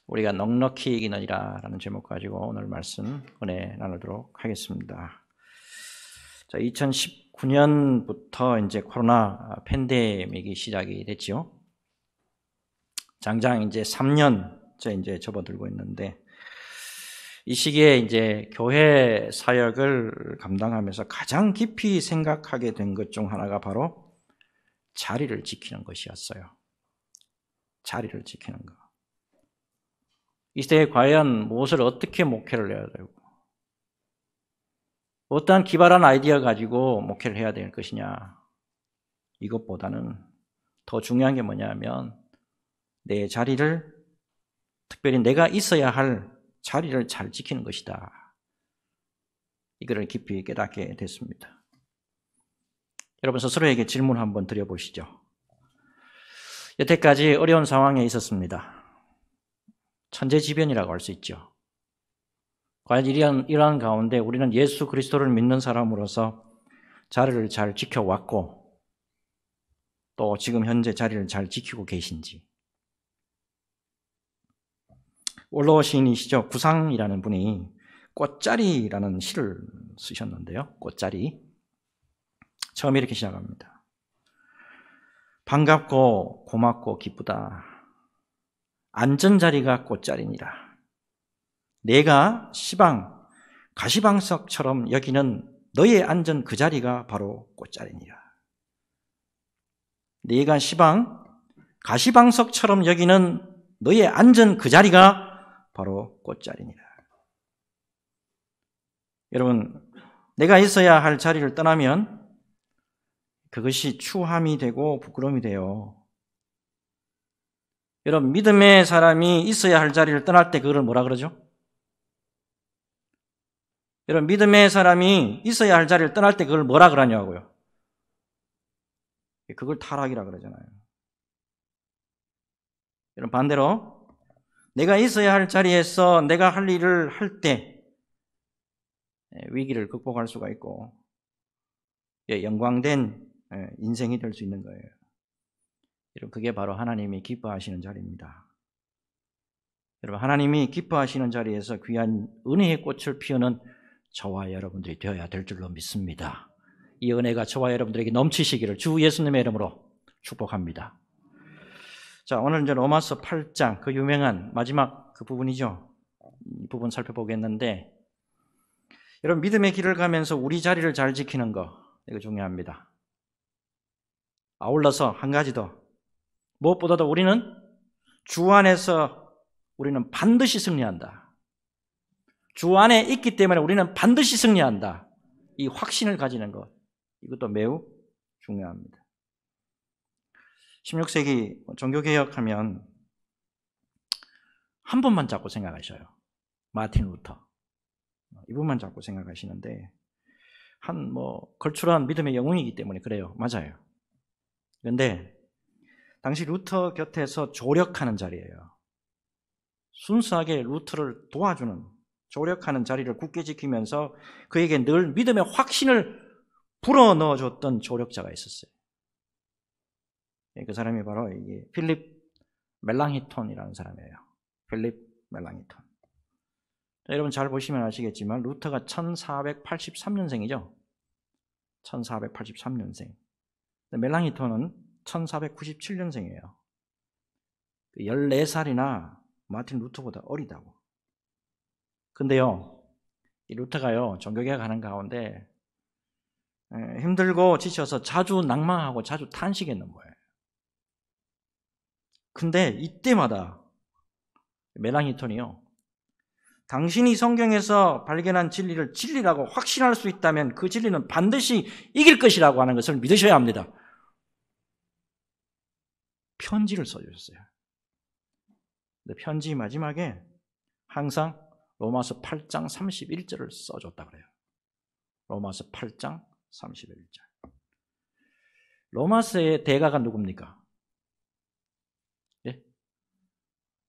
우리가 넉넉히 이기느니라 라는 제목 가지고 오늘 말씀 은혜 나누도록 하겠습니다. 자, 2019년부터 이제 코로나 팬데믹이 시작이 됐죠. 장장 이제 3년째 이제 접어들고 있는데 이 시기에 이제 교회 사역을 감당하면서 가장 깊이 생각하게 된 것 중 하나가 바로 자리를 지키는 것이었어요. 자리를 지키는 것. 이 시대에 과연 무엇을 어떻게 목회를 해야 되고 어떠한 기발한 아이디어 가지고 목회를 해야 될 것이냐. 이것보다는 더 중요한 게 뭐냐면 내 자리를, 특별히 내가 있어야 할 자리를 잘 지키는 것이다. 이거를 깊이 깨닫게 됐습니다. 여러분 스스로에게 질문 한번 드려보시죠. 여태까지 어려운 상황에 있었습니다. 천재지변이라고 할 수 있죠. 과연 이러한 가운데 우리는 예수 그리스도를 믿는 사람으로서 자리를 잘 지켜왔고 또 지금 현재 자리를 잘 지키고 계신지. 원로 시인이시죠. 구상이라는 분이 꽃자리라는 시를 쓰셨는데요. 꽃자리. 처음에 이렇게 시작합니다. 반갑고 고맙고 기쁘다. 안전자리가 꽃자리니라. 내가 시방, 가시방석처럼 여기는 너의 안전 그 자리가 바로 꽃자리니라. 내가 시방, 가시방석처럼 여기는 너의 안전 그 자리가 바로 꽃자리니라. 여러분, 내가 있어야 할 자리를 떠나면 그것이 추함이 되고 부끄러움이 돼요. 여러분, 믿음의 사람이 있어야 할 자리를 떠날 때 그걸 뭐라 그러죠? 여러분, 믿음의 사람이 있어야 할 자리를 떠날 때 그걸 뭐라 그러냐고요? 그걸 타락이라 그러잖아요. 여러분, 반대로 내가 있어야 할 자리에서 내가 할 일을 할 때 위기를 극복할 수가 있고 영광된 인생이 될 수 있는 거예요. 여러분, 그게 바로 하나님이 기뻐하시는 자리입니다. 여러분, 하나님이 기뻐하시는 자리에서 귀한 은혜의 꽃을 피우는 저와 여러분들이 되어야 될 줄로 믿습니다. 이 은혜가 저와 여러분들에게 넘치시기를 주 예수님의 이름으로 축복합니다. 자, 오늘 이제 로마서 8장 그 유명한 마지막 그 부분이죠. 이 부분 살펴보겠는데, 여러분 믿음의 길을 가면서 우리 자리를 잘 지키는 거, 이거 중요합니다. 아울러서 한 가지 더, 무엇보다도 우리는 주 안에서 우리는 반드시 승리한다. 주 안에 있기 때문에 우리는 반드시 승리한다. 이 확신을 가지는 것, 이것도 매우 중요합니다. 16세기 종교개혁하면 한 분만 자꾸 생각하셔요. 마틴 루터. 이분만 자꾸 생각하시는데 걸출한 믿음의 영웅이기 때문에 그래요. 맞아요. 그런데 당시 루터 곁에서 조력하는 자리예요. 순수하게 루터를 도와주는, 조력하는 자리를 굳게 지키면서 그에게 늘 믿음의 확신을 불어넣어줬던 조력자가 있었어요. 그 사람이 바로 이게 필립 멜랑히톤이라는 사람이에요. 필립 멜랑히톤. 여러분 잘 보시면 아시겠지만 루터가 1483년생이죠. 1483년생. 멜랑히톤은 1497년생이에요. 14살이나 마틴 루터보다 어리다고. 근데요, 이 루터가요, 종교개혁하는 가운데 힘들고 지쳐서 자주 낭망하고 자주 탄식했는 거예요. 근데 이때마다 멜랑히톤이요, 당신이 성경에서 발견한 진리를 진리라고 확신할 수 있다면 그 진리는 반드시 이길 것이라고 하는 것을 믿으셔야 합니다. 편지를 써주셨어요. 근데 편지 마지막에 항상 로마서 8장 31절을 써줬다 그래요. 로마서 8장 31절. 로마서의 대가가 누굽니까? 예?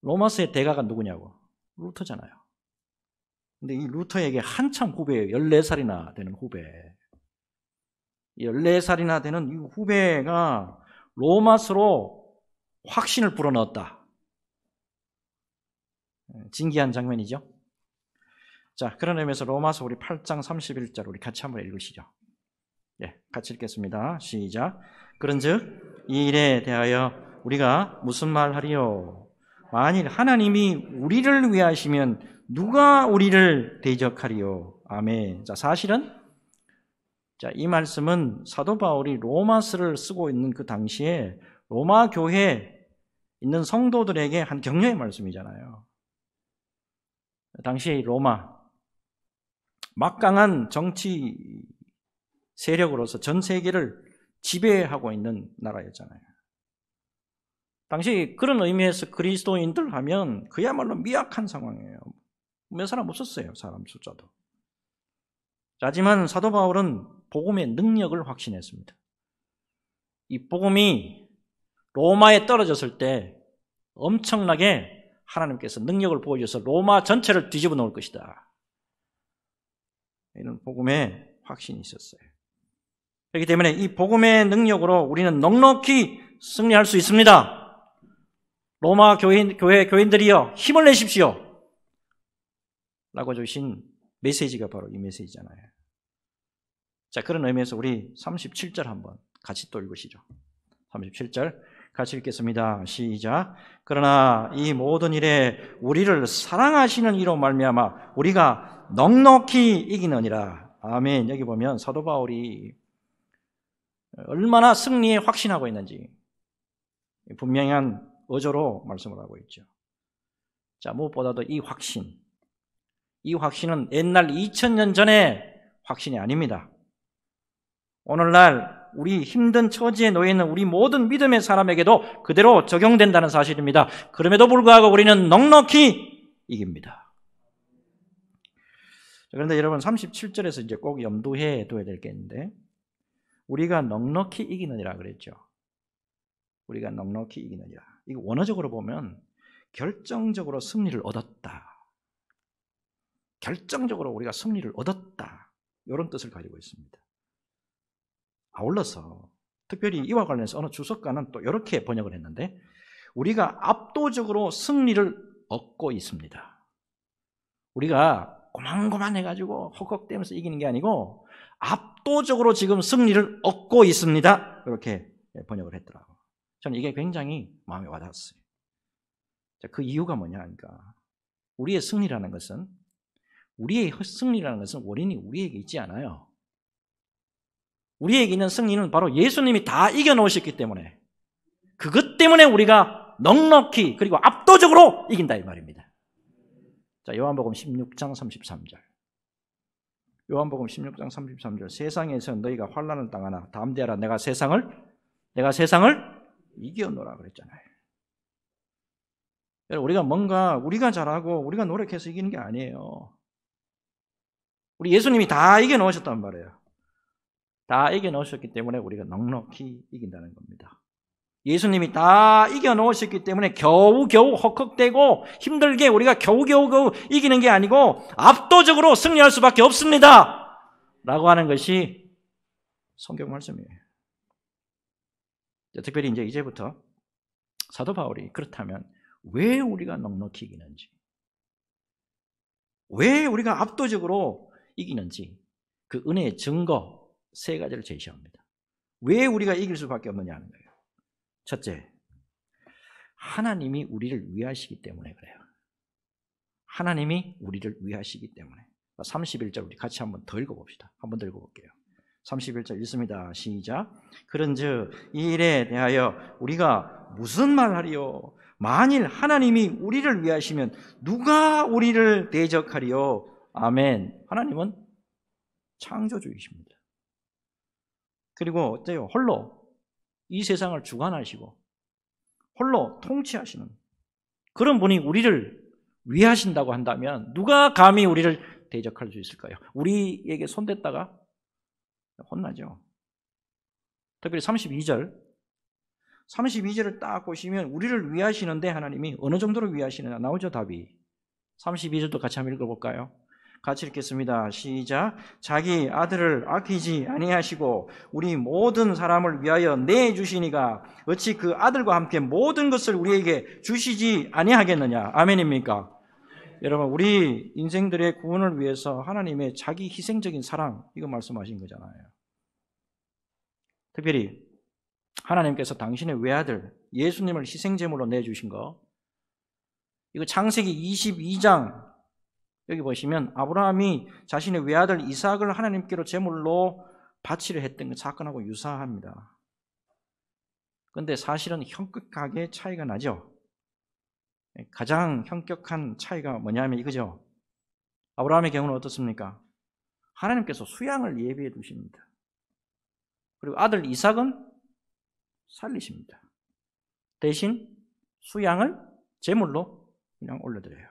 로마서의 대가가 누구냐고? 루터잖아요. 근데 이 루터에게 한참 후배예요. 14살이나 되는 후배. 14살이나 되는 이 후배가 로마서로 확신을 불어넣었다. 진기한 장면이죠. 자, 그런 의미에서 로마서 우리 8장 31절 우리 같이 한번 읽으시죠. 예, 같이 읽겠습니다. 시작. 그런즉 이 일에 대하여 우리가 무슨 말 하리요? 만일 하나님이 우리를 위하시면 누가 우리를 대적하리요? 아멘. 자, 사실은 이 말씀은 사도 바울이 로마서를 쓰고 있는 그 당시에 로마 교회에 있는 성도들에게 한 격려의 말씀이잖아요. 당시 로마 막강한 정치 세력으로서 전 세계를 지배하고 있는 나라였잖아요. 당시 그런 의미에서 그리스도인들 하면 그야말로 미약한 상황이에요. 몇 사람 없었어요. 사람 숫자도. 하지만 사도 바울은 복음의 능력을 확신했습니다. 이 복음이 로마에 떨어졌을 때 엄청나게 하나님께서 능력을 보여줘서 로마 전체를 뒤집어 놓을 것이다. 이런 복음의 확신이 있었어요. 그렇기 때문에 이 복음의 능력으로 우리는 넉넉히 승리할 수 있습니다. 로마 교인들이여 힘을 내십시오. 라고 주신 메시지가 바로 이 메시지잖아요. 자, 그런 의미에서 우리 37절 한번 같이 또 읽으시죠. 37절 같이 읽겠습니다. 시작. 그러나 이 모든 일에 우리를 사랑하시는 이로 말미암아 우리가 넉넉히 이기느니라. 아멘. 여기 보면 사도 바울이 얼마나 승리에 확신하고 있는지 분명한 어조로 말씀을 하고 있죠. 자, 무엇보다도 이 확신은 옛날 2000년 전의 확신이 아닙니다. 오늘날 우리 힘든 처지에 놓여 있는 우리 모든 믿음의 사람에게도 그대로 적용된다는 사실입니다. 그럼에도 불구하고 우리는 넉넉히 이깁니다. 그런데 여러분 37절에서 이제 꼭 염두해 둬야 될 게 있는데 우리가 넉넉히 이기느니라 그랬죠. 우리가 넉넉히 이기느니라. 이거 원어적으로 보면 결정적으로 승리를 얻었다. 결정적으로 우리가 승리를 얻었다. 이런 뜻을 가지고 있습니다. 아울러서 특별히 이와 관련해서 어느 주석가는 또 이렇게 번역을 했는데 우리가 압도적으로 승리를 얻고 있습니다. 우리가 고만고만해가지고 헉헉대면서 이기는 게 아니고 압도적으로 지금 승리를 얻고 있습니다. 이렇게 번역을 했더라고요. 저는 이게 굉장히 마음에 와닿았어요. 그 이유가 뭐냐 하니까 우리의 승리라는 것은 원인이 우리에게 있지 않아요. 우리에게 있는 승리는 바로 예수님이 다 이겨놓으셨기 때문에 그것 때문에 우리가 넉넉히 그리고 압도적으로 이긴다 이 말입니다. 자, 요한복음 16장 33절. 요한복음 16장 33절. 세상에서 너희가 환난을 당하나 담대하라. 내가 세상을 이겨놓으라 그랬잖아요. 우리가 잘하고 우리가 노력해서 이기는 게 아니에요. 우리 예수님이 다 이겨놓으셨단 말이에요. 다 이겨놓으셨기 때문에 우리가 넉넉히 이긴다는 겁니다. 예수님이 다 이겨놓으셨기 때문에 겨우겨우 헉헉대고 힘들게 우리가 겨우겨우 이기는 게 아니고 압도적으로 승리할 수밖에 없습니다. 라고 하는 것이 성경 말씀이에요. 특별히 이제부터 사도 바울이 그렇다면 왜 우리가 넉넉히 이기는지, 왜 우리가 압도적으로 이기는지 그 은혜의 증거 3가지를 제시합니다. 왜 우리가 이길 수밖에 없느냐 하는 거예요. 첫째, 하나님이 우리를 위하시기 때문에 그래요. 하나님이 우리를 위하시기 때문에. 31절 우리 같이 한번 더 읽어봅시다. 한번 더 읽어볼게요. 31절 읽습니다. 시작. 그런즉 이 일에 대하여 우리가 무슨 말하리요? 만일 하나님이 우리를 위하시면 누가 우리를 대적하리요? 아멘. 하나님은 창조주이십니다. 그리고 어때요? 홀로 이 세상을 주관하시고 홀로 통치하시는 그런 분이 우리를 위하신다고 한다면 누가 감히 우리를 대적할 수 있을까요? 우리에게 손댔다가 혼나죠. 특별히 32절을 딱 보시면 우리를 위하시는데 하나님이 어느 정도로 위하시느냐 나오죠, 답이. 32절도 같이 한번 읽어볼까요? 같이 읽겠습니다. 시작. 자기 아들을 아끼지 아니하시고 우리 모든 사람을 위하여 내주시니가 어찌 그 아들과 함께 모든 것을 우리에게 주시지 아니하겠느냐. 아멘입니까? 여러분, 우리 인생들의 구원을 위해서 하나님의 자기 희생적인 사랑, 이거 말씀하신 거잖아요. 특별히 하나님께서 당신의 외아들 예수님을 희생제물로 내주신 거, 이거 창세기 22장 여기 보시면 아브라함이 자신의 외아들 이삭을 하나님께로 제물로 바치려 했던 그 사건하고 유사합니다. 그런데 사실은 현격하게 차이가 나죠. 가장 현격한 차이가 뭐냐면 이거죠. 아브라함의 경우는 어떻습니까? 하나님께서 수양을 예비해 두십니다. 그리고 아들 이삭은 살리십니다. 대신 수양을 제물로 그냥 올려드려요.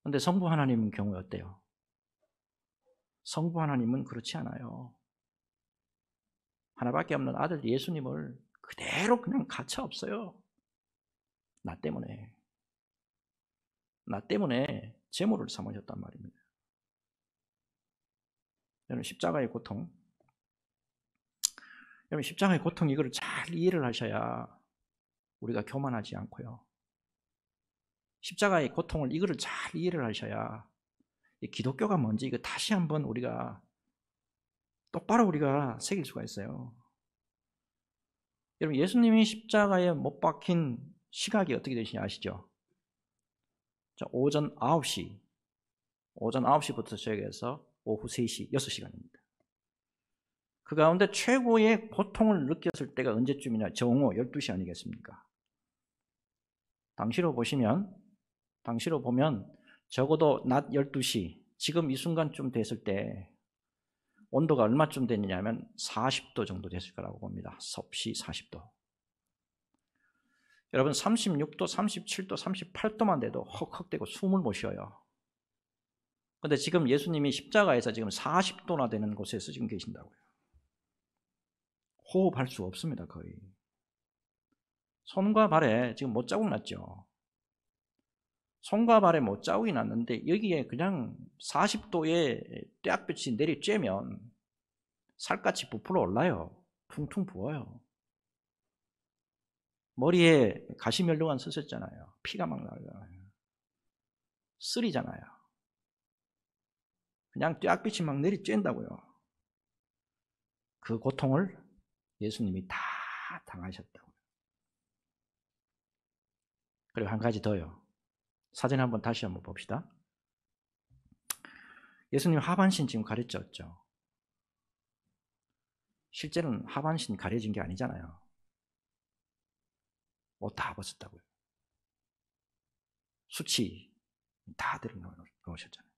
그런데 성부 하나님은 경우에 어때요? 성부 하나님은 그렇지 않아요. 하나밖에 없는 아들 예수님을 그대로 그냥 가차없어요. 나 때문에 제물을 삼으셨단 말입니다. 여러분, 십자가의 고통, 여러분, 십자가의 고통, 이걸 잘 이해를 하셔야 우리가 교만하지 않고요. 십자가의 고통을, 이거를 잘 이해를 하셔야 기독교가 뭔지 이거 다시 한번 우리가 똑바로 우리가 새길 수가 있어요. 여러분, 예수님이 십자가에 못 박힌 시각이 어떻게 되시냐 아시죠? 자, 오전 9시부터 시작해서 오후 3시, 6시간입니다. 그 가운데 최고의 고통을 느꼈을 때가 언제쯤이냐? 정오 12시 아니겠습니까? 당시로 보면 적어도 낮 12시, 지금 이 순간쯤 됐을 때 온도가 얼마쯤 됐느냐면 40도 정도 됐을 거라고 봅니다. 섭씨 40도. 여러분, 36도, 37도, 38도만 돼도 헉헉대고 숨을 못 쉬어요. 그런데 지금 예수님이 십자가에서 지금 40도나 되는 곳에서 지금 계신다고요. 호흡할 수 없습니다, 거의. 손과 발에 지금 못자국 났죠. 손과 발에 못자국이 났는데 여기에 그냥 40도에 떼약볕이 내리쬐면 살갗이 부풀어 올라요. 퉁퉁 부어요. 머리에 가시면류관 쓰셨잖아요. 피가 막 나잖아요. 쓰리잖아요. 그냥 떼약볕이 막 내리쬐다고요. 그 고통을 예수님이 다 당하셨다고요. 그리고 한 가지 더요. 사진 다시 한번 봅시다. 예수님 하반신 지금 가려졌죠. 실제로는 하반신 가려진 게 아니잖아요. 옷 다 벗었다고요. 수치 다 들어놓으셨잖아요.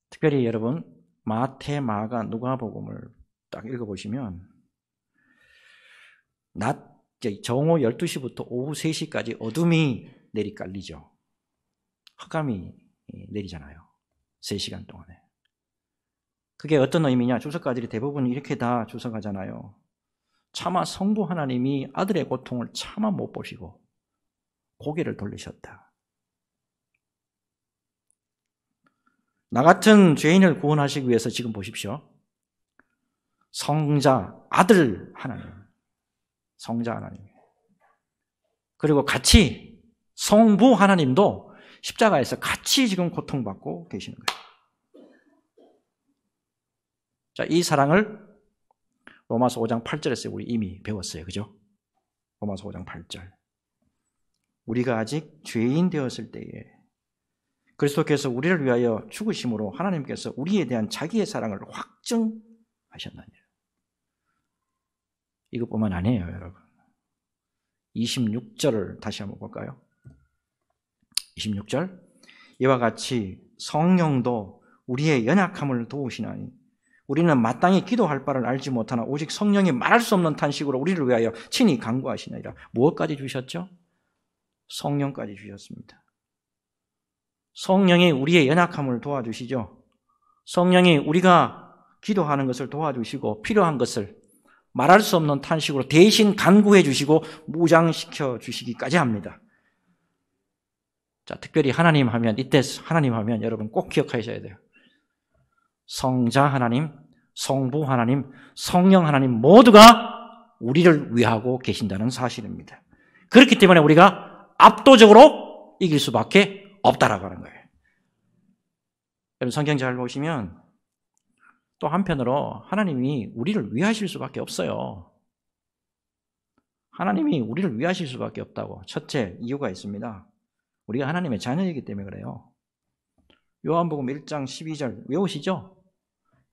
특별히 여러분, 마태, 마가, 누가복음을 딱 읽어보시면 정오 12시부터 오후 3시까지 어둠이 내리깔리죠. 흑암이 내리잖아요. 3시간 동안에. 그게 어떤 의미냐? 주석가들이 대부분 이렇게 다 주석하잖아요. 차마 성부 하나님이 아들의 고통을 차마 못 보시고 고개를 돌리셨다. 나 같은 죄인을 구원하시기 위해서 지금 보십시오. 성자, 아들 하나님, 성자 하나님, 그리고 같이 성부 하나님도 십자가에서 같이 지금 고통받고 계시는 거예요. 자, 이 사랑을 로마서 5장 8절에서 우리 이미 배웠어요. 그죠? 로마서 5장 8절. 우리가 아직 죄인 되었을 때에 그리스도께서 우리를 위하여 죽으심으로 하나님께서 우리에 대한 자기의 사랑을 확증하셨나니. 이것뿐만 아니에요, 여러분. 26절을 다시 한번 볼까요? 26절. 이와 같이 성령도 우리의 연약함을 도우시나니 우리는 마땅히 기도할 바를 알지 못하나 오직 성령이 말할 수 없는 탄식으로 우리를 위하여 친히 간구하시나이다. 무엇까지 주셨죠? 성령까지 주셨습니다. 성령이 우리의 연약함을 도와주시죠. 성령이 우리가 기도하는 것을 도와주시고 필요한 것을 말할 수 없는 탄식으로 대신 간구해 주시고 무장시켜 주시기까지 합니다. 자, 특별히 하나님 하면, 이때 하나님 하면 여러분 꼭 기억하셔야 돼요. 성자 하나님, 성부 하나님, 성령 하나님 모두가 우리를 위하고 계신다는 사실입니다. 그렇기 때문에 우리가 압도적으로 이길 수밖에 없다라고 하는 거예요. 여러분 성경 잘 보시면 또 한편으로 하나님이 우리를 위하실 수밖에 없어요. 하나님이 우리를 위하실 수밖에 없다고. 첫째 이유가 있습니다. 우리가 하나님의 자녀이기 때문에 그래요. 요한복음 1장 12절 외우시죠?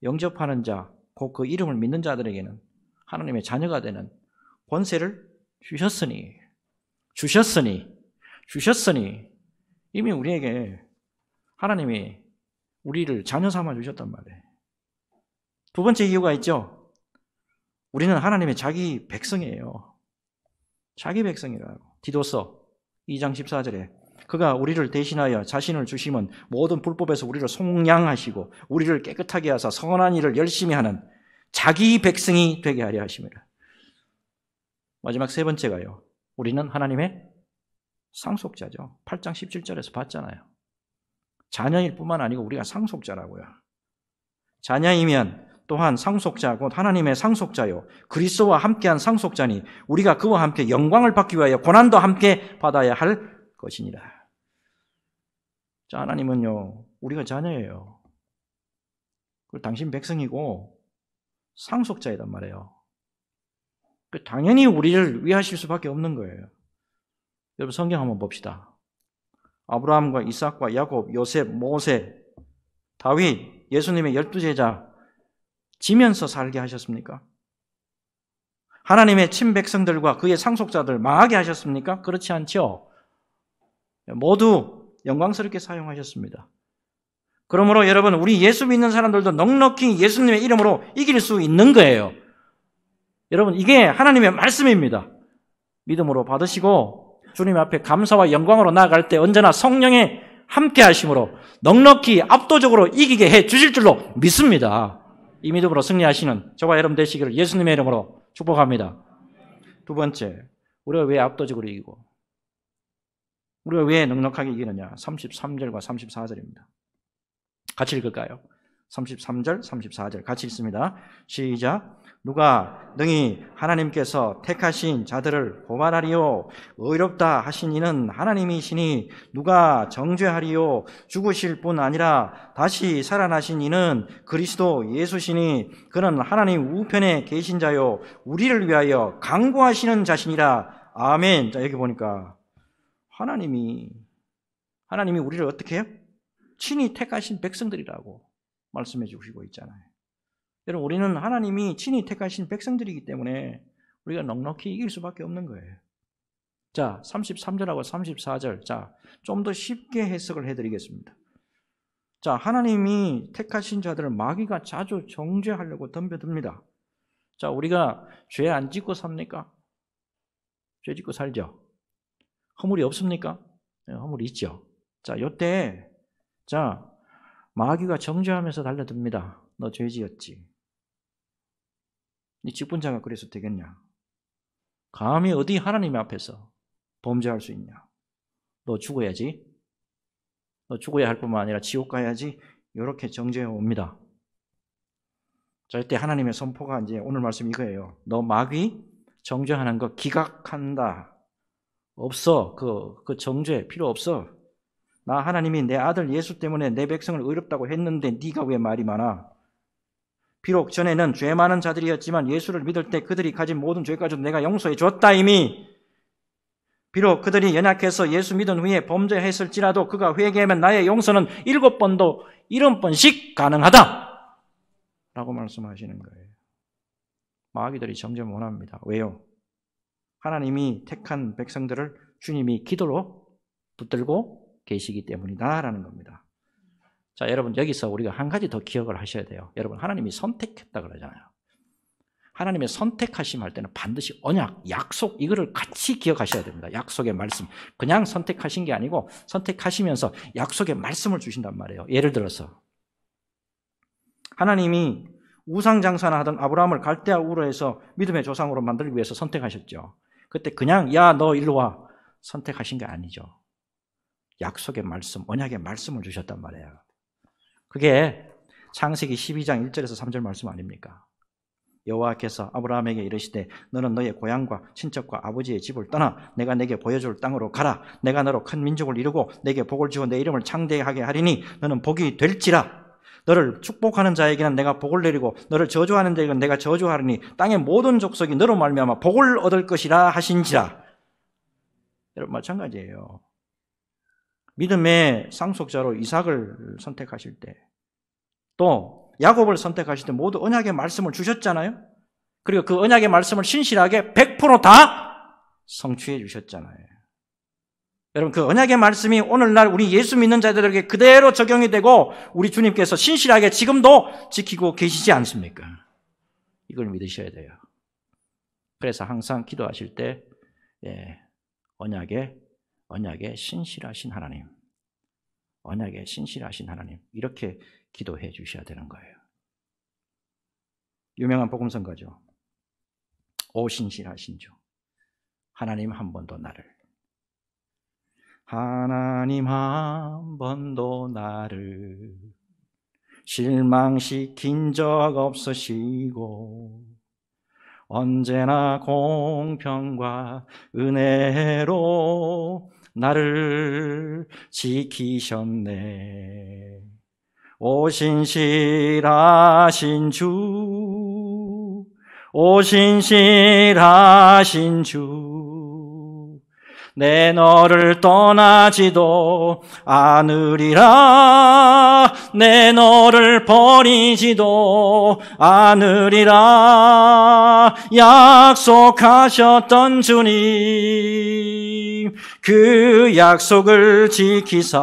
영접하는 자, 곧 그 이름을 믿는 자들에게는 하나님의 자녀가 되는 권세를 주셨으니 이미 우리에게 하나님이 우리를 자녀 삼아 주셨단 말이에요. 두 번째 이유가 있죠. 우리는 하나님의 자기 백성이에요. 자기 백성이라고. 디도서 2장 14절에 그가 우리를 대신하여 자신을 주심은 모든 불법에서 우리를 속량하시고 우리를 깨끗하게 하사 선한 일을 열심히 하는 자기 백성이 되게 하려 하심이라. 마지막 세 번째가요. 우리는 하나님의 상속자죠. 8장 17절에서 봤잖아요. 자녀일 뿐만 아니고 우리가 상속자라고요. 자녀이면 또한 상속자, 곧 하나님의 상속자요. 그리스도와 함께한 상속자니 우리가 그와 함께 영광을 받기 위하여 고난도 함께 받아야 할 것이니라. 자, 하나님은요, 우리가 자녀예요. 그리고 당신 백성이고 상속자이단 말이에요. 당연히 우리를 위하실 수밖에 없는 거예요. 여러분 성경 한번 봅시다. 아브라함과 이삭과 야곱, 요셉, 모세, 다윗, 예수님의 12제자 지면서 살게 하셨습니까? 하나님의 친백성들과 그의 상속자들 망하게 하셨습니까? 그렇지 않죠. 모두 영광스럽게 사용하셨습니다. 그러므로 여러분 우리 예수 믿는 사람들도 넉넉히 예수님의 이름으로 이길 수 있는 거예요. 여러분 이게 하나님의 말씀입니다. 믿음으로 받으시고 주님 앞에 감사와 영광으로 나아갈 때 언제나 성령의 함께 하심으로 넉넉히 압도적으로 이기게 해 주실 줄로 믿습니다. 이 믿음으로 승리하시는 저와 여러분 되시기를 예수님의 이름으로 축복합니다. 두 번째, 우리가 왜 압도적으로 이기고 우리가 왜 넉넉하게 이기느냐? 33절과 34절입니다. 같이 읽을까요? 33절, 34절 같이 읽습니다. 시작. 누가 능히 하나님께서 택하신 자들을 고발하리요 의롭다 하신 이는 하나님이시니 누가 정죄하리요 죽으실 뿐 아니라 다시 살아나신 이는 그리스도 예수시니 그는 하나님 우편에 계신 자요 우리를 위하여 강구하시는 자신이라. 아멘. 자, 여기 보니까 하나님이 우리를 어떻게 해요? 친히 택하신 백성들이라고 말씀해 주시고 있잖아요. 여러분 우리는 하나님이 친히 택하신 백성들이기 때문에 우리가 넉넉히 이길 수밖에 없는 거예요. 자, 33절하고 34절 자, 좀 더 쉽게 해석을 해드리겠습니다. 자, 하나님이 택하신 자들을 마귀가 자주 정죄하려고 덤벼듭니다. 자, 우리가 죄 안 짓고 삽니까? 죄 짓고 살죠? 허물이 없습니까? 네, 허물이 있죠. 자, 요때 자, 마귀가 정죄하면서 달려듭니다. 너 죄 지었지. 네 직분자가 그래서 되겠냐? 감히 어디 하나님 앞에서 범죄할 수 있냐? 너 죽어야지. 너 죽어야 할 뿐만 아니라 지옥 가야지. 이렇게 정죄해 옵니다. 자, 이때 하나님의 선포가 이제 오늘 말씀 이거예요. 너 마귀 정죄하는 거 기각한다. 없어. 그 정죄 필요 없어. 나 하나님이 내 아들 예수 때문에 내 백성을 의롭다고 했는데 네가 왜 말이 많아? 비록 전에는 죄 많은 자들이었지만 예수를 믿을 때 그들이 가진 모든 죄까지도 내가 용서해 줬다 이미. 비록 그들이 연약해서 예수 믿은 후에 범죄했을지라도 그가 회개하면 나의 용서는 7번도 70번씩 가능하다 라고 말씀하시는 거예요. 마귀들이 정죄 못합니다. 왜요? 하나님이 택한 백성들을 주님이 기도로 붙들고 계시기 때문이다라는 겁니다. 자, 여러분 여기서 우리가 한 가지 더 기억을 하셔야 돼요. 여러분 하나님이 선택했다 그러잖아요. 하나님의 선택하심 할 때는 반드시 언약, 약속 이거를 같이 기억하셔야 됩니다. 약속의 말씀. 그냥 선택하신 게 아니고 선택하시면서 약속의 말씀을 주신단 말이에요. 예를 들어서 하나님이 우상장사나 하던 아브라함을 갈대아 우르에서 믿음의 조상으로 만들기 위해서 선택하셨죠. 그때 그냥 야 너 일로 와 선택하신 게 아니죠. 약속의 말씀, 언약의 말씀을 주셨단 말이에요. 그게 창세기 12장 1절에서 3절 말씀 아닙니까? 여호와께서 아브라함에게 이르시되 너는 너의 고향과 친척과 아버지의 집을 떠나 내가 내게 보여줄 땅으로 가라. 내가 너로 큰 민족을 이루고 내게 복을 주어 내 이름을 창대하게 하리니 너는 복이 될지라. 너를 축복하는 자에게는 내가 복을 내리고 너를 저주하는 자에게는 내가 저주하리니 땅의 모든 족속이 너로 말미암아 복을 얻을 것이라 하신지라. 여러분 마찬가지예요. 믿음의 상속자로 이삭을 선택하실 때, 또 야곱을 선택하실 때 모두 언약의 말씀을 주셨잖아요. 그리고 그 언약의 말씀을 신실하게 100%다 성취해 주셨잖아요. 여러분 그 언약의 말씀이 오늘날 우리 예수 믿는 자들에게 그대로 적용이 되고 우리 주님께서 신실하게 지금도 지키고 계시지 않습니까? 이걸 믿으셔야 돼요. 그래서 항상 기도하실 때 언약에 신실하신 하나님, 언약에 신실하신 하나님, 이렇게 기도해 주셔야 되는 거예요. 유명한 복음성가죠. 오 신실하신 주, 하나님 한 번도 나를, 하나님 한 번도 나를 실망시킨 적 없으시고 언제나 공평과 은혜로 나를 지키셨네. 오 신실하신 주, 오 신실하신 주, 내 너를 떠나지도 않으리라. 내 너를 버리지도 않으리라. 약속하셨던 주님, 그 약속을 지키사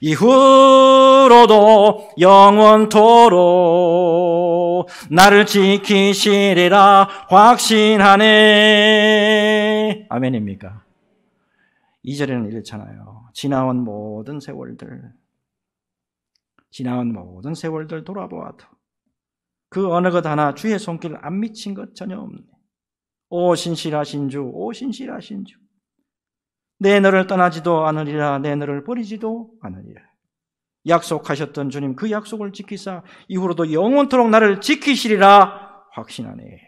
이후로도 영원토록 나를 지키시리라 확신하네. 아멘입니까? 2절에는 이렇잖아요. 지나온 모든 세월들 돌아보아도 그 어느 것 하나 주의 손길 안 미친 것 전혀 없네. 오 신실하신 주, 오 신실하신 주, 내 너를 떠나지도 않으리라. 내 너를 버리지도 않으리라. 약속하셨던 주님, 그 약속을 지키사 이후로도 영원토록 나를 지키시리라 확신하네.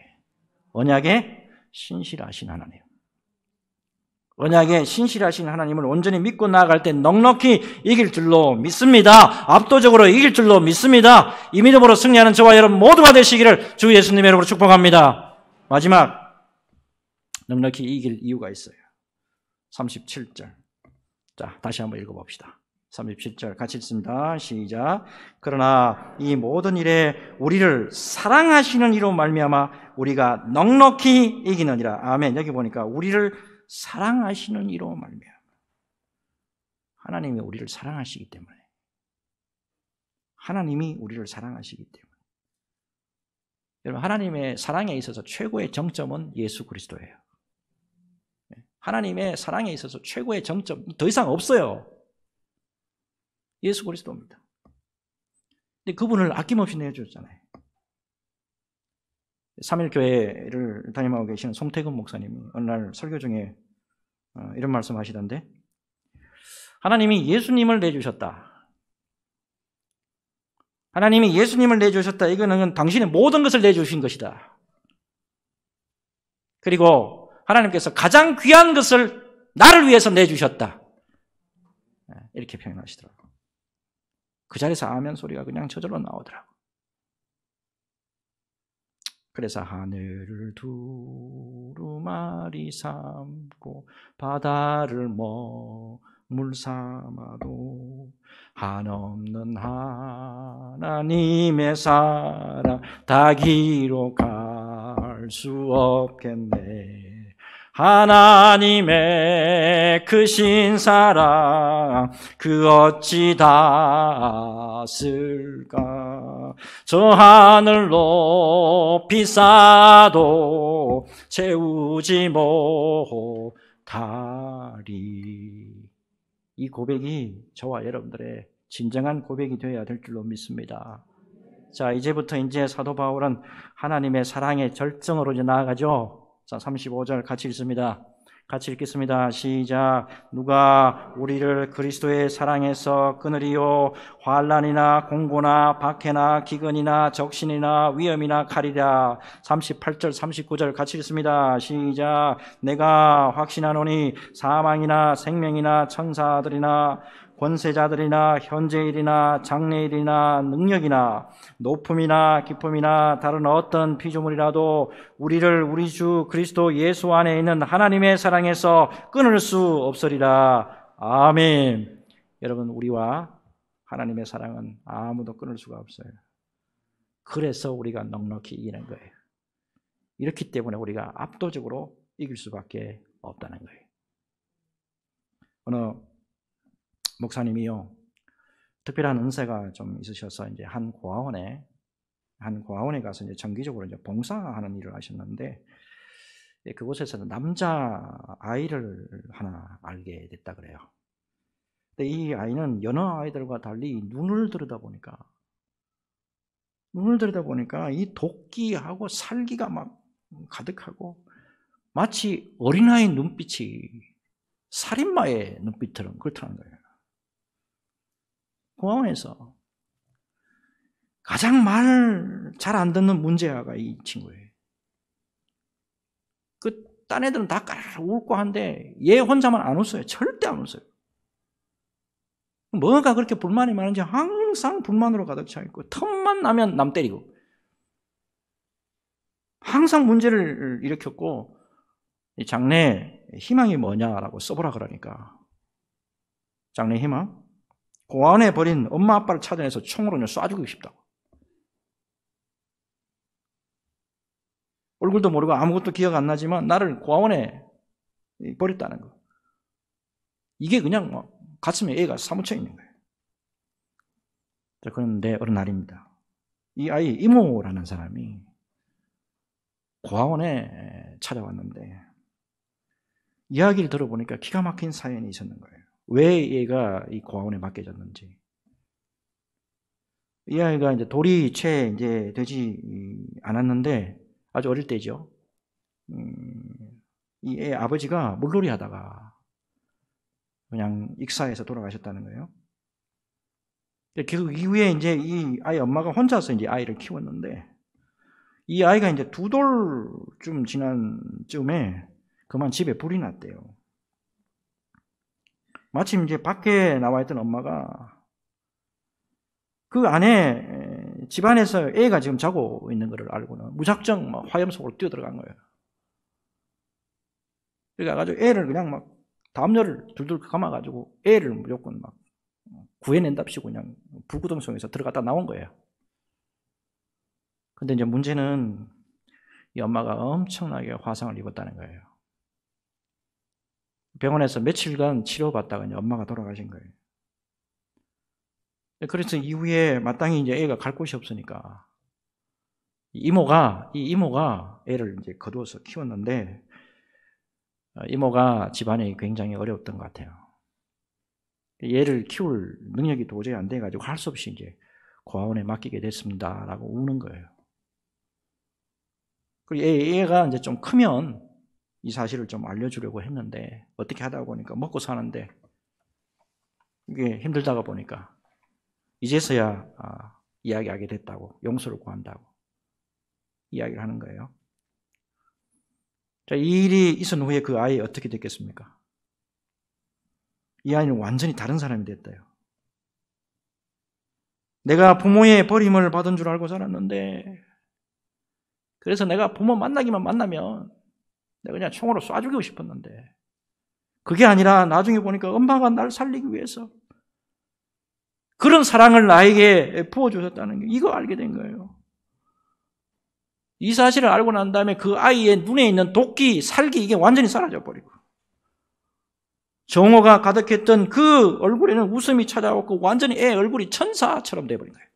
언약에 신실하신 하나님, 언약에 신실하신 하나님을 온전히 믿고 나아갈 때 넉넉히 이길 줄로 믿습니다. 압도적으로 이길 줄로 믿습니다. 이 믿음으로 승리하는 저와 여러분 모두가 되시기를 주 예수님의 이름으로 축복합니다. 마지막, 넉넉히 이길 이유가 있어요. 37절. 자, 다시 한번 읽어봅시다. 37절 같이 읽습니다. 시작. 그러나 이 모든 일에 우리를 사랑하시는 이로 말미암아 우리가 넉넉히 이기느니라. 아멘. 여기 보니까 우리를 사랑하시는 이로 말미암아. 하나님이 우리를 사랑하시기 때문에. 하나님이 우리를 사랑하시기 때문에. 여러분, 하나님의 사랑에 있어서 최고의 정점은 예수 그리스도예요. 하나님의 사랑에 있어서 최고의 정점 더 이상 없어요. 예수 그리스도입니다. 근데 그분을 아낌없이 내어줬잖아요. 3일교회를 담임하고 계시는 송태근 목사님이 어느 날 설교 중에 이런 말씀 하시던데, 하나님이 예수님을 내주셨다. 하나님이 예수님을 내주셨다. 이거는 당신의 모든 것을 내주신 것이다. 그리고 하나님께서 가장 귀한 것을 나를 위해서 내주셨다. 이렇게 표현하시더라고요. 그 자리에서 아멘 소리가 그냥 저절로 나오더라고요. 그래서 하늘을 두루마리 삼고 바다를 물 삼아도 한없는 하나님의 사랑 다 기록할 수 없겠네. 하나님의 크신 사랑 그 어찌 닿았을까. 저 하늘 높이 쌓아도 채우지 못하리. 이 고백이 저와 여러분들의 진정한 고백이 되어야 될 줄로 믿습니다. 자, 이제부터 이제 사도 바울은 하나님의 사랑의 절정으로 이제 나아가죠. 자, 35절 같이 읽습니다. 같이 읽겠습니다. 시작. 누가 우리를 그리스도의 사랑에서 끊으리요? 환난이나 공고나 박해나 기근이나 적신이나 위험이나 칼이라. 38절 39절 같이 읽습니다. 시작. 내가 확신하노니 사망이나 생명이나 천사들이나 권세자들이나 현재일이나 장래일이나 능력이나 높음이나 기쁨이나 다른 어떤 피조물이라도 우리를 우리 주 그리스도 예수 안에 있는 하나님의 사랑에서 끊을 수 없으리라. 아멘. 여러분, 우리와 하나님의 사랑은 아무도 끊을 수가 없어요. 그래서 우리가 넉넉히 이기는 거예요. 이렇기 때문에 우리가 압도적으로 이길 수밖에 없다는 거예요. 어느 목사님이요, 특별한 은사가 좀 있으셔서 이제 한 고아원에 가서 이제 정기적으로 이제 봉사하는 일을 하셨는데, 그곳에서는 남자 아이를 하나 알게 됐다 그래요. 근데 이 아이는 여러 아이들과 달리 눈을 들여다보니까 이 도끼하고 살기가 막 가득하고 마치 어린아이 눈빛이 살인마의 눈빛처럼 그렇다는 거예요. 고아원에서 가장 말 잘 안 듣는 문제아가 이 친구예요. 딴 애들은 다 까르르 웃고 한데 얘 혼자만 안 웃어요. 절대 안 웃어요. 뭐가 그렇게 불만이 많은지 항상 불만으로 가득 차 있고, 틈만 나면 남 때리고 항상 문제를 일으켰고, 이 장래 희망이 뭐냐라고 써보라 그러니까, 장래 희망? 고아원에 버린 엄마 아빠를 찾아내서 총으로 쏴 죽이고 싶다고. 얼굴도 모르고 아무것도 기억 안 나지만 나를 고아원에 버렸다는 거. 이게 그냥 뭐 가슴에 애가 사무쳐 있는 거예요. 그런데 어느 날입니다. 이 아이 이모라는 사람이 고아원에 찾아왔는데, 이야기를 들어보니까 기가 막힌 사연이 있었는 거예요. 왜 얘가 이 고아원에 맡겨졌는지. 이 아이가 이제 돌이 채 이제 되지 않았는데, 아주 어릴 때죠. 이 애 아버지가 물놀이 하다가 그냥 익사해서 돌아가셨다는 거예요. 그 이후에 이제 이 아이 엄마가 혼자서 이제 아이를 키웠는데, 이 아이가 이제 2돌쯤 지난 쯤에 그만 집에 불이 났대요. 마침 이제 밖에 나와 있던 엄마가 그 안에 집안에서 애가 지금 자고 있는 것을 알고는 무작정 막 화염 속으로 뛰어들어간 거예요. 그래가지고 애를 그냥 막 담요를 둘둘 감아가지고 애를 무조건 막 구해낸답시고 그냥 불구덩성에서 들어갔다 나온 거예요. 근데 이제 문제는 이 엄마가 엄청나게 화상을 입었다는 거예요. 병원에서 며칠간 치료받다가 이제 엄마가 돌아가신 거예요. 그래서 이후에 마땅히 이제 애가 갈 곳이 없으니까 이 이모가 애를 이제 거두어서 키웠는데, 이모가 집안이 굉장히 어려웠던 것 같아요. 얘를 키울 능력이 도저히 안 돼가지고 할 수 없이 이제 고아원에 맡기게 됐습니다라고 우는 거예요. 그리고 얘가 이제 좀 크면 이 사실을 좀 알려주려고 했는데, 어떻게 하다 보니까 먹고 사는데 이게 힘들다가 보니까 이제서야 이야기하게 됐다고, 용서를 구한다고 이야기를 하는 거예요. 자, 이 일이 있은 후에 그 아이 어떻게 됐겠습니까? 이 아이는 완전히 다른 사람이 됐대요. 내가 부모의 버림을 받은 줄 알고 살았는데, 그래서 내가 부모 만나기만 만나면 내가 그냥 총으로 쏴 죽이고 싶었는데, 그게 아니라 나중에 보니까 엄마가 날 살리기 위해서 그런 사랑을 나에게 부어주셨다는 게, 이거 알게 된 거예요. 이 사실을 알고 난 다음에 그 아이의 눈에 있는 도끼, 살기, 이게 완전히 사라져버리고, 정오가 가득했던 그 얼굴에는 웃음이 찾아왔고 완전히 애 얼굴이 천사처럼 돼버린 거예요.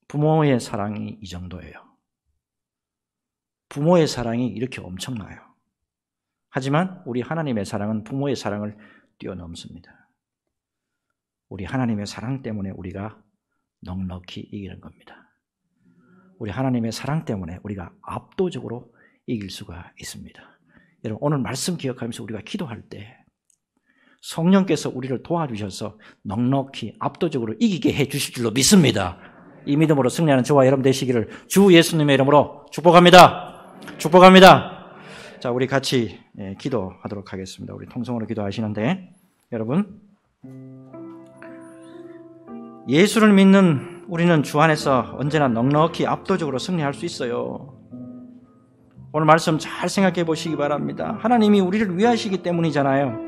부모의 사랑이 이 정도예요. 부모의 사랑이 이렇게 엄청나요. 하지만 우리 하나님의 사랑은 부모의 사랑을 뛰어넘습니다. 우리 하나님의 사랑 때문에 우리가 넉넉히 이기는 겁니다. 우리 하나님의 사랑 때문에 우리가 압도적으로 이길 수가 있습니다. 여러분, 오늘 말씀 기억하면서 우리가 기도할 때 성령께서 우리를 도와주셔서 넉넉히 압도적으로 이기게 해 주실 줄로 믿습니다. 이 믿음으로 승리하는 저와 여러분 되시기를 주 예수님의 이름으로 축복합니다. 축복합니다. 자, 우리 같이 기도하도록 하겠습니다. 우리 통성으로 기도하시는데, 여러분, 예수를 믿는 우리는 주 안에서 언제나 넉넉히 압도적으로 승리할 수 있어요. 오늘 말씀 잘 생각해 보시기 바랍니다. 하나님이 우리를 위하시기 때문이잖아요.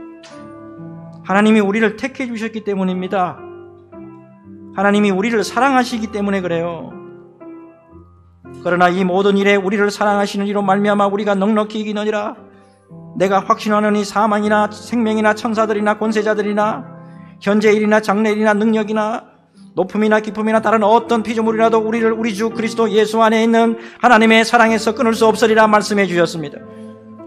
하나님이 우리를 택해 주셨기 때문입니다. 하나님이 우리를 사랑하시기 때문에 그래요. 그러나 이 모든 일에 우리를 사랑하시는 이로 말미암아 우리가 넉넉히 이기느니라. 내가 확신하노니 사망이나 생명이나 천사들이나 권세자들이나 현재 일이나 장래 일이나 능력이나 높음이나 깊음이나 다른 어떤 피조물이라도 우리를 우리 주 그리스도 예수 안에 있는 하나님의 사랑에서 끊을 수 없으리라 말씀해 주셨습니다.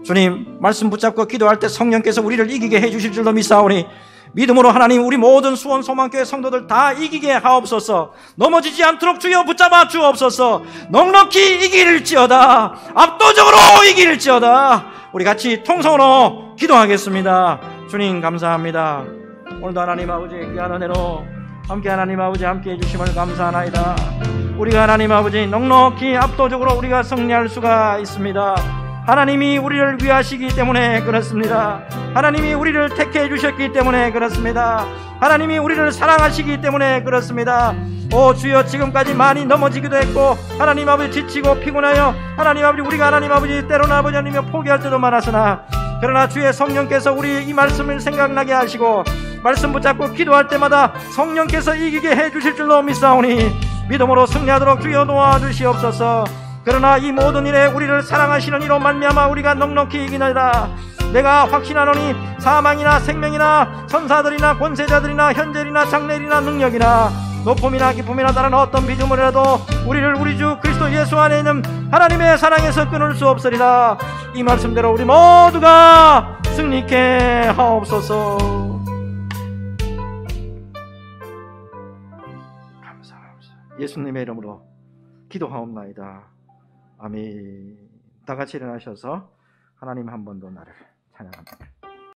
주님, 말씀 붙잡고 기도할 때 성령께서 우리를 이기게 해 주실 줄로 믿사오니 믿음으로 하나님 우리 모든 수원 소망교회 성도들 다 이기게 하옵소서. 넘어지지 않도록 주여 붙잡아 주옵소서. 넉넉히 이길지어다. 압도적으로 이길지어다. 우리 같이 통성으로 기도하겠습니다. 주님 감사합니다. 오늘도 하나님 아버지 귀한 은혜로 함께 하나님 아버지 함께 해주심을 감사하나이다. 우리가 하나님 아버지 넉넉히 압도적으로 우리가 승리할 수가 있습니다. 하나님이 우리를 위하시기 때문에 그렇습니다. 하나님이 우리를 택해 주셨기 때문에 그렇습니다. 하나님이 우리를 사랑하시기 때문에 그렇습니다. 오 주여, 지금까지 많이 넘어지기도 했고 하나님 아버지 지치고 피곤하여 하나님 아버지 우리가 하나님 아버지 때로는 아버지 하나님여 포기할 때도 많았으나, 그러나 주의 성령께서 우리 이 말씀을 생각나게 하시고 말씀 붙잡고 기도할 때마다 성령께서 이기게 해주실 줄로 믿사오니 믿음으로 승리하도록 주여 도와주시옵소서. 그러나 이 모든 일에 우리를 사랑하시는 이로 말미암아 우리가 넉넉히 이기나이다. 내가 확신하노니 사망이나 생명이나 천사들이나 권세자들이나 현재일이나 장래일이나 능력이나 높음이나 깊음이나 다른 어떤 비주물이라도 우리를 우리 주 그리스도 예수 안에 있는 하나님의 사랑에서 끊을 수 없으리라. 이 말씀대로 우리 모두가 승리케 하옵소서. 감사합니다. 예수님의 이름으로 기도하옵나이다. 아멘. 다 같이 일어나셔서 하나님 한 번 더 나를 찬양합니다.